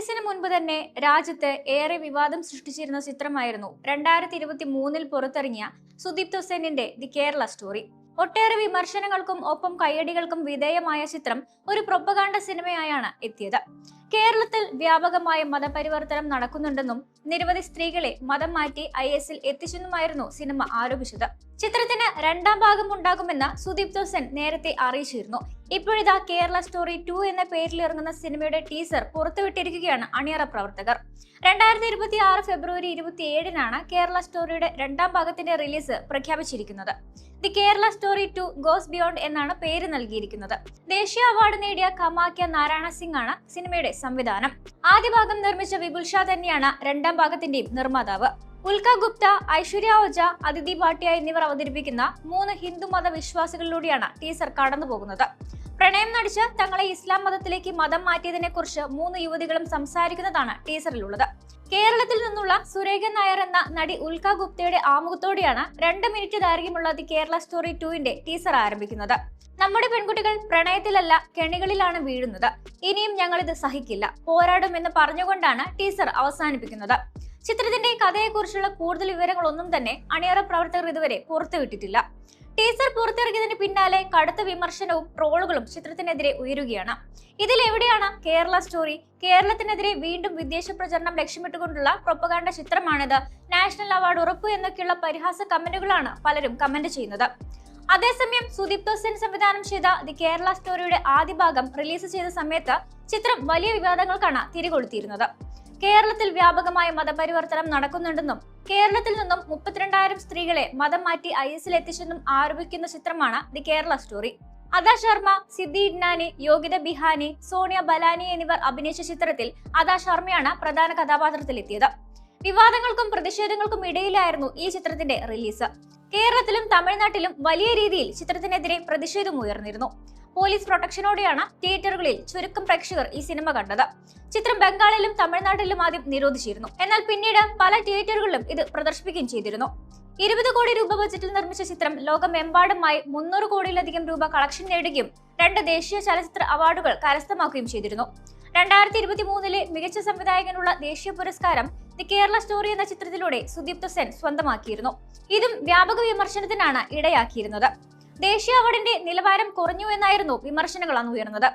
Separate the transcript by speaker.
Speaker 1: റിലീസിന് മുൻപ് തന്നെ രാജ്യത്ത് ഏറെ വിവാദം സൃഷ്ടിച്ചിരുന്ന ചിത്രമായിരുന്നു 2023 പുറത്തിറങ്ങിയ സുദീപ്ത് സെന്നിന്റെ ദി കേരള സ്റ്റോറി. ഒട്ടേറെ വിമർശനങ്ങൾക്കും ഒപ്പം കയ്യടികൾക്കും വിധേയമായ ചിത്രം ഒരു പ്രൊപ്പഗാണ്ട സിനിമയായാണ് എത്തിയത്. കേരളത്തിൽ വ്യാപകമായ മതപരിവർത്തനം നടക്കുന്നുണ്ടെന്നും നിരവധി സ്ത്രീകളെ മതം മാറ്റി IS-ൽ എത്തിച്ചെന്നുമായിരുന്നു സിനിമ ആരോപിച്ചത്. ചിത്രത്തിന് രണ്ടാം ഭാഗം ഉണ്ടാകുമെന്ന് സുദീപ്ത് സെൻ നേരത്തെ അറിയിച്ചിരുന്നു. ഇപ്പോഴിതാ കേരള സ്റ്റോറി 2 എന്ന പേരിൽ ഇറങ്ങുന്ന സിനിമയുടെ ടീസർ പുറത്തുവിട്ടിരിക്കുകയാണ് അണിയറ പ്രവർത്തകർ. 2026 ഫെബ്രുവരി 27-നാണ് കേരള സ്റ്റോറിയുടെ രണ്ടാം ഭാഗത്തിന്റെ റിലീസ് പ്രഖ്യാപിച്ചിരിക്കുന്നത്. The Kerala story 2 goes beyond എന്നാണ് പേര് നൽകിയിരിക്കുന്നത്. ദേശീയ അവാർഡ് നേടിയ കമാക്യ നാരായണ സിംഗ് ആണ് സിനിമയുടെ സംവിധാനം. ആദ്യ ഭാഗം നിർമ്മിച്ച വിപുൽ ഷാ തന്നെയാണ് രണ്ടാം ഭാഗത്തിന്റെയും നിർമ്മാതാവ്. ഉൽക്ക ഗുപ്ത, ഐശ്വര്യ ഓജ, അതിഥി ഭാട്ടിയ എന്നിവർ അവതരിപ്പിക്കുന്ന 3 ഹിന്ദു മത വിശ്വാസികളിലൂടെയാണ് ടീസർ കടന്നുപോകുന്നത്. പ്രണയം നടിച്ച് തങ്ങളെ ഇസ്ലാം മതത്തിലേക്ക് മതം മാറ്റിയതിനെ കുറിച്ച് 3 യുവതികളും സംസാരിക്കുന്നതാണ് ടീസറിലുള്ളത്. കേരളത്തിൽ നിന്നുള്ള സുരേഖ നായർ എന്ന നടി ഉൽക്ക ഗുപ്തയുടെ ആമുഖത്തോടെയാണ് 2 മിനിറ്റ് ദൈർഘ്യമുള്ള ദി കേരള സ്റ്റോറി 2-ന്റെ ടീസർ ആരംഭിക്കുന്നത്. നമ്മുടെ പെൺകുട്ടികൾ പ്രണയത്തിലല്ല കെണികളിലാണ് വീഴുന്നത്. ഇനിയും ഞങ്ങളിത് സഹിക്കില്ല, പോരാടും എന്ന് പറഞ്ഞുകൊണ്ടാണ് ടീസർ അവസാനിപ്പിക്കുന്നത്. ചിത്രത്തിന്റെ കഥയെക്കുറിച്ചുള്ള കൂടുതൽ വിവരങ്ങളൊന്നും തന്നെ അണിയറ പ്രവർത്തകർ ഇതുവരെ പുറത്തുവിട്ടിട്ടില്ല. ടീസർ പുറത്തിറങ്ങിയതിന് പിന്നാലെ കടുത്ത വിമർശനവും ട്രോളുകളും ചിത്രത്തിനെതിരെ ഉയരുകയാണ്. ഇതിലെവിടെയാണ് കേരള സ്റ്റോറി? കേരളത്തിനെതിരെ വീണ്ടും വിദേശ പ്രചരണം ലക്ഷ്യമിട്ടുകൊണ്ടുള്ള പ്രൊപ്പഗാണ്ട ചിത്രമാണിത്, നാഷണൽ അവാർഡ് ഉറപ്പു എന്നൊക്കെയുള്ള പരിഹാസ കമന്റുകളാണ് പലരും കമന്റ് ചെയ്യുന്നത്. അതേസമയം സുദീപ്ത് സെൻ സംവിധാനം ചെയ്ത ദി കേരള സ്റ്റോറിയുടെ ആദ്യ ഭാഗം റിലീസ് ചെയ്ത സമയത്ത് ചിത്രം വലിയ വിവാദങ്ങൾക്കാണ് തിരികൊളുത്തിയിരുന്നത്. കേരളത്തിൽ വ്യാപകമായ മതപരിവർത്തനം നടക്കുന്നുണ്ടെന്നും കേരളത്തിൽ നിന്നും 32,000 സ്ത്രീകളെ മതം മാറ്റി IS-ൽ എത്തിച്ചെന്നും ആരോപിക്കുന്ന ചിത്രമാണ് ദി കേരള സ്റ്റോറി. അദ ശർമ്മ, സിദ്ധി ഇഡ്നാനി, യോഗിത ബിഹാനി, സോണിയ ബലാനി എന്നിവർ അഭിനയിച്ച ചിത്രത്തിൽ അദ ശർമ്മയാണ് പ്രധാന കഥാപാത്രത്തിലെത്തിയത്. വിവാദങ്ങൾക്കും പ്രതിഷേധങ്ങൾക്കും ഇടയിലായിരുന്നു ഈ ചിത്രത്തിന്റെ റിലീസ്. കേരളത്തിലും തമിഴ്നാട്ടിലും വലിയ രീതിയിൽ ചിത്രത്തിനെതിരെ പ്രതിഷേധം ഉയർന്നിരുന്നു. പോലീസ് പ്രൊട്ടക്ഷനോടെയാണ് തിയേറ്ററുകളിൽ ചുരുക്കം പ്രേക്ഷകർ ഈ സിനിമ കണ്ടത്. ചിത്രം ബംഗാളിലും തമിഴ്നാട്ടിലും ആദ്യം നിരോധിച്ചിരുന്നു. എന്നാൽ പിന്നീട് പല തിയേറ്ററുകളിലും ഇത് പ്രദർശിപ്പിക്കുകയും ചെയ്തിരുന്നു. 20 കോടി രൂപ ബജറ്റിൽ നിർമ്മിച്ച ചിത്രം ലോകമെമ്പാടുമായി 300 കോടിയിലധികം രൂപ കളക്ഷൻ നേടുകയും 2 ദേശീയ ചലച്ചിത്ര അവാർഡുകൾ കരസ്ഥമാക്കുകയും ചെയ്തിരുന്നു. 2023-ലെ മികച്ച സംവിധായകനുള്ള ദേശീയ പുരസ്കാരം ദി കേരള സ്റ്റോറി എന്ന ചിത്രത്തിലൂടെ സുദീപ്ത് സെൻ സ്വന്തമാക്കിയിരുന്നു. ഇതും വ്യാപക വിമർശനത്തിനാണ് ഇടയാക്കിയിരുന്നത്. ദേശീയ അവാർഡിന്റെ നിലവാരം കുറഞ്ഞു എന്നായിരുന്നു വിമർശനങ്ങൾ അന്ന് ഉയർന്നത്.